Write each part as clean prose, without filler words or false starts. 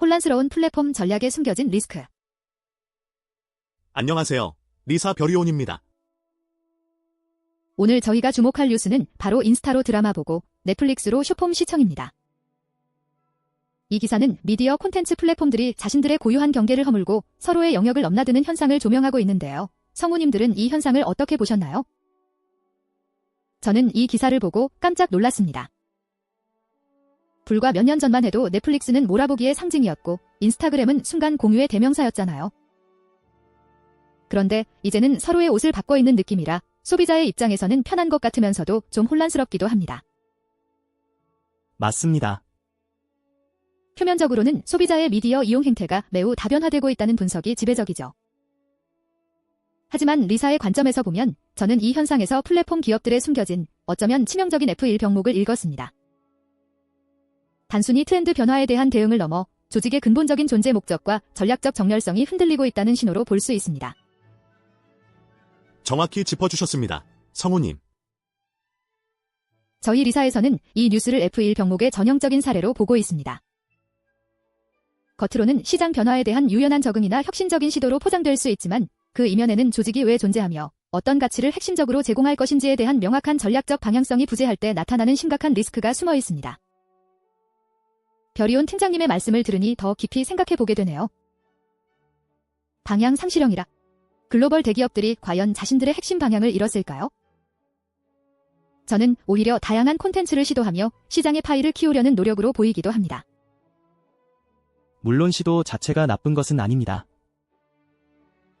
혼란스러운 플랫폼 전략에 숨겨진 리스크. 안녕하세요. 리사 별이온입니다. 오늘 저희가 주목할 뉴스는 바로 인스타로 드라마 보고 넷플릭스로 쇼폼 시청입니다. 이 기사는 미디어 콘텐츠 플랫폼들이 자신들의 고유한 경계를 허물고 서로의 영역을 넘나드는 현상을 조명하고 있는데요. 성우님들은 이 현상을 어떻게 보셨나요? 저는 이 기사를 보고 깜짝 놀랐습니다. 불과 몇 년 전만 해도 넷플릭스는 몰아보기의 상징이었고 인스타그램은 순간 공유의 대명사였잖아요. 그런데 이제는 서로의 옷을 바꿔 입는 느낌이라 소비자의 입장에서는 편한 것 같으면서도 좀 혼란스럽기도 합니다. 맞습니다. 표면적으로는 소비자의 미디어 이용 행태가 매우 다변화되고 있다는 분석이 지배적이죠. 하지만 리사의 관점에서 보면 저는 이 현상에서 플랫폼 기업들의 숨겨진 어쩌면 치명적인 F1 병목을 읽었습니다. 단순히 트렌드 변화에 대한 대응을 넘어 조직의 근본적인 존재 목적과 전략적 정렬성이 흔들리고 있다는 신호로 볼 수 있습니다. 정확히 짚어주셨습니다. 성우님. 저희 리사에서는 이 뉴스를 F1 병목의 전형적인 사례로 보고 있습니다. 겉으로는 시장 변화에 대한 유연한 적응이나 혁신적인 시도로 포장될 수 있지만 그 이면에는 조직이 왜 존재하며 어떤 가치를 핵심적으로 제공할 것인지에 대한 명확한 전략적 방향성이 부재할 때 나타나는 심각한 리스크가 숨어 있습니다. 별이온 팀장님의 말씀을 들으니 더 깊이 생각해 보게 되네요. 방향 상실형이라. 글로벌 대기업들이 과연 자신들의 핵심 방향을 잃었을까요? 저는 오히려 다양한 콘텐츠를 시도하며 시장의 파이를 키우려는 노력으로 보이기도 합니다. 물론 시도 자체가 나쁜 것은 아닙니다.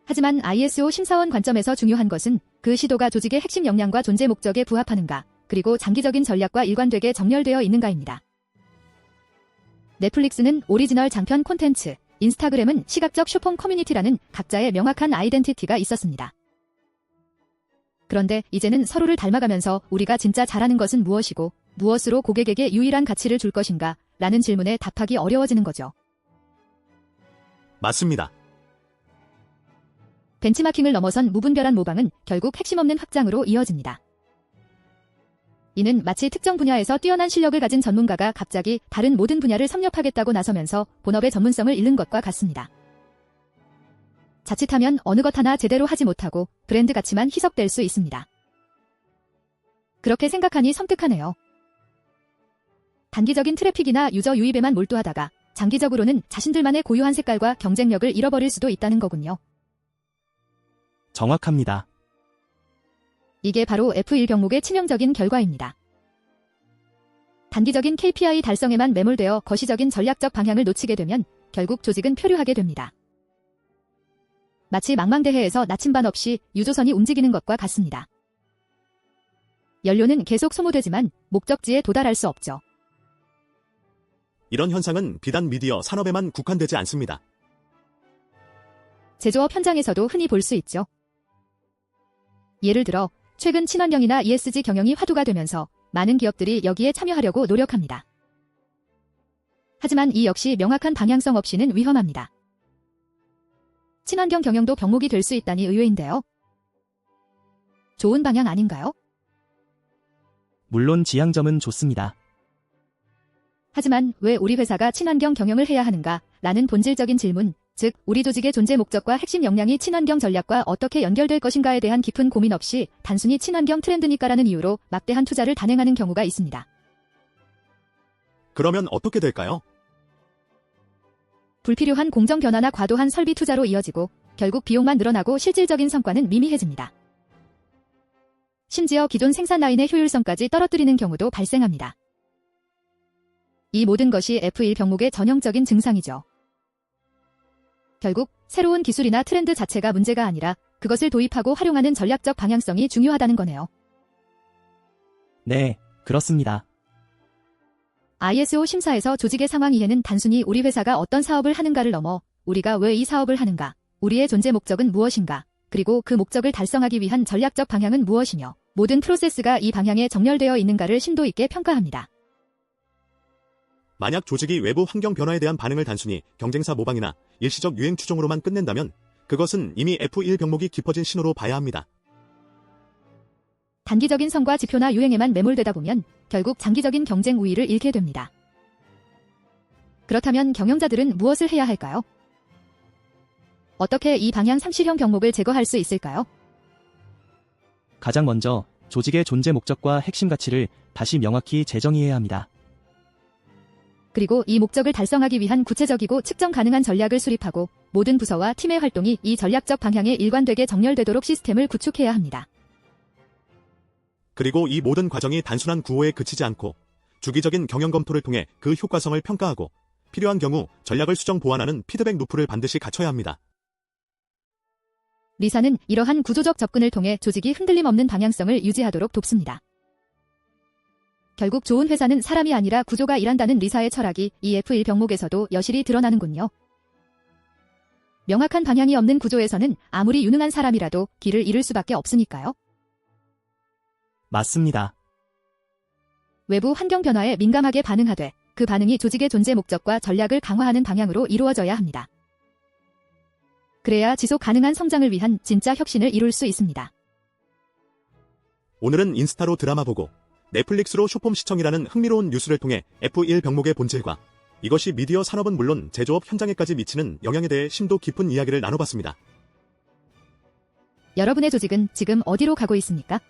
하지만 ISO 심사원 관점에서 중요한 것은 그 시도가 조직의 핵심 역량과 존재 목적에 부합하는가, 그리고 장기적인 전략과 일관되게 정렬되어 있는가입니다. 넷플릭스는 오리지널 장편 콘텐츠, 인스타그램은 시각적 쇼폼 커뮤니티라는 각자의 명확한 아이덴티티가 있었습니다. 그런데 이제는 서로를 닮아가면서 우리가 진짜 잘하는 것은 무엇이고 무엇으로 고객에게 유일한 가치를 줄 것인가 라는 질문에 답하기 어려워지는 거죠. 맞습니다. 벤치마킹을 넘어선 무분별한 모방은 결국 핵심 없는 확장으로 이어집니다. 이는 마치 특정 분야에서 뛰어난 실력을 가진 전문가가 갑자기 다른 모든 분야를 섭렵하겠다고 나서면서 본업의 전문성을 잃는 것과 같습니다. 자칫하면 어느 것 하나 제대로 하지 못하고 브랜드 가치만 희석될 수 있습니다. 그렇게 생각하니 섬뜩하네요. 단기적인 트래픽이나 유저 유입에만 몰두하다가 장기적으로는 자신들만의 고유한 색깔과 경쟁력을 잃어버릴 수도 있다는 거군요. 정확합니다. 이게 바로 F1 병목의 치명적인 결과입니다. 단기적인 KPI 달성에만 매몰되어 거시적인 전략적 방향을 놓치게 되면 결국 조직은 표류하게 됩니다. 마치 망망대해에서 나침반 없이 유조선이 움직이는 것과 같습니다. 연료는 계속 소모되지만 목적지에 도달할 수 없죠. 이런 현상은 비단 미디어 산업에만 국한되지 않습니다. 제조업 현장에서도 흔히 볼 수 있죠. 예를 들어 최근 친환경이나 ESG 경영이 화두가 되면서 많은 기업들이 여기에 참여하려고 노력합니다. 하지만 이 역시 명확한 방향성 없이는 위험합니다. 친환경 경영도 병목이 될 수 있다니 의외인데요. 좋은 방향 아닌가요? 물론 지향점은 좋습니다. 하지만 왜 우리 회사가 친환경 경영을 해야 하는가? 라는 본질적인 질문, 즉 우리 조직의 존재 목적과 핵심 역량이 친환경 전략과 어떻게 연결될 것인가에 대한 깊은 고민 없이 단순히 친환경 트렌드니까라는 이유로 막대한 투자를 단행하는 경우가 있습니다. 그러면 어떻게 될까요? 불필요한 공정 변화나 과도한 설비 투자로 이어지고 결국 비용만 늘어나고 실질적인 성과는 미미해집니다. 심지어 기존 생산 라인의 효율성까지 떨어뜨리는 경우도 발생합니다. 이 모든 것이 F1 병목의 전형적인 증상이죠. 결국 새로운 기술이나 트렌드 자체가 문제가 아니라 그것을 도입하고 활용하는 전략적 방향성이 중요하다는 거네요. 네, 그렇습니다. ISO 심사에서 조직의 상황 이해는 단순히 우리 회사가 어떤 사업을 하는가를 넘어 우리가 왜 이 사업을 하는가, 우리의 존재 목적은 무엇인가, 그리고 그 목적을 달성하기 위한 전략적 방향은 무엇이며 모든 프로세스가 이 방향에 정렬되어 있는가를 심도 있게 평가합니다. 만약 조직이 외부 환경 변화에 대한 반응을 단순히 경쟁사 모방이나 일시적 유행 추종으로만 끝낸다면 그것은 이미 F1 병목이 깊어진 신호로 봐야 합니다. 단기적인 성과 지표나 유행에만 매몰되다 보면 결국 장기적인 경쟁 우위를 잃게 됩니다. 그렇다면 경영자들은 무엇을 해야 할까요? 어떻게 이 방향 상실형 병목을 제거할 수 있을까요? 가장 먼저 조직의 존재 목적과 핵심 가치를 다시 명확히 재정의해야 합니다. 그리고 이 목적을 달성하기 위한 구체적이고 측정 가능한 전략을 수립하고 모든 부서와 팀의 활동이 이 전략적 방향에 일관되게 정렬되도록 시스템을 구축해야 합니다. 그리고 이 모든 과정이 단순한 구호에 그치지 않고 주기적인 경영 검토를 통해 그 효과성을 평가하고 필요한 경우 전략을 수정 보완하는 피드백 루프를 반드시 갖춰야 합니다. 리사는 이러한 구조적 접근을 통해 조직이 흔들림 없는 방향성을 유지하도록 돕습니다. 결국 좋은 회사는 사람이 아니라 구조가 일한다는 리사의 철학이 이 F1 병목에서도 여실히 드러나는군요. 명확한 방향이 없는 구조에서는 아무리 유능한 사람이라도 길을 잃을 수밖에 없으니까요. 맞습니다. 외부 환경 변화에 민감하게 반응하되 그 반응이 조직의 존재 목적과 전략을 강화하는 방향으로 이루어져야 합니다. 그래야 지속 가능한 성장을 위한 진짜 혁신을 이룰 수 있습니다. 오늘은 인스타로 드라마 보고 넷플릭스로 쇼폼 시청이라는 흥미로운 뉴스를 통해 F1 병목의 본질과 이것이 미디어 산업은 물론 제조업 현장에까지 미치는 영향에 대해 심도 깊은 이야기를 나눠봤습니다. 여러분의 조직은 지금 어디로 가고 있습니까?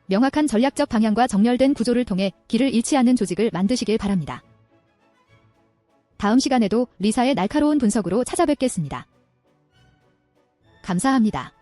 명확한 전략적 방향과 정렬된 구조를 통해 길을 잃지 않는 조직을 만드시길 바랍니다. 다음 시간에도 리사의 날카로운 분석으로 찾아뵙겠습니다. 감사합니다.